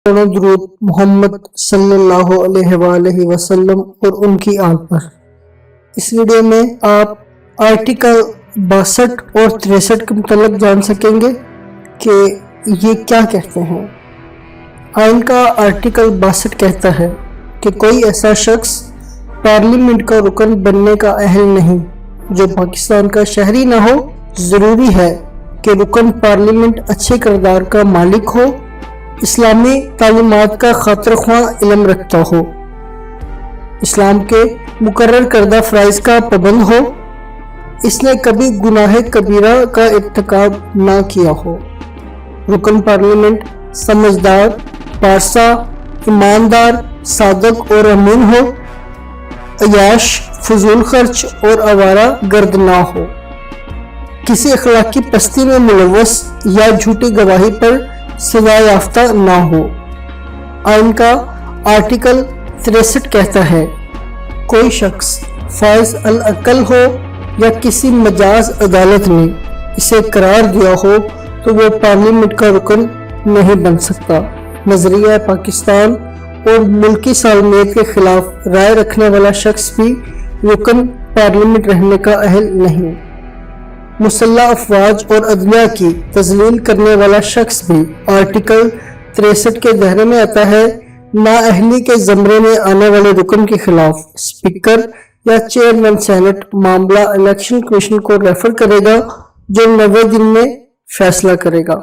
درود محمد صلی اللہ علیہ وآلہ وسلم اور ان کی آل پر۔ اس ویڈیو میں آپ آرٹیکل 62 اور 63 کے متعلق جان سکیں گے کہ یہ کیا کہتے ہیں۔ آئین کا آرٹیکل 62 کہتا ہے کہ کوئی ایسا شخص پارلیمنٹ کا رکن بننے کا اہل نہیں جو پاکستان کا شہری نہ ہو۔ ضروری ہے کہ رکن پارلیمنٹ اچھے کردار کا مالک ہو، اسلامی تعلیمات کا خاطر خواہ علم رکھتا ہو، اسلام کے مقرر کردہ فرائض کا پابند ہو، اس نے کبھی گناہ کبیرہ کا ارتکاب نہ کیا ہو۔ رکن پارلیمنٹ سمجھدار، پارسا، ایماندار، صادق اور امین ہو، عیاش، فضول خرچ اور آوارہ گرد نہ ہو، کسی اخلاقی پستی میں ملوث یا جھوٹی گواہی پر سزا یافتہ نہ ہو۔ آئین کا آرٹیکل 63 کہتا ہے کوئی شخص فائز العقل ہو یا کسی مجاز عدالت نے اسے قرار دیا ہو تو وہ پارلیمنٹ کا رکن نہیں بن سکتا۔ نظریہ پاکستان اور ملکی سالمیت کے خلاف رائے رکھنے والا شخص بھی رکن پارلیمنٹ رہنے کا اہل نہیں۔ مسلح افواج اور عدلیہ کی تذلیل کرنے والا شخص بھی آرٹیکل 63 کے دائرے میں آتا ہے۔ نااہلی کے زمرے میں آنے والے رکن کے خلاف اسپیکر یا چیئرمین سینٹ معاملہ الیکشن کمیشن کو ریفر کرے گا جو 90 دن میں فیصلہ کرے گا۔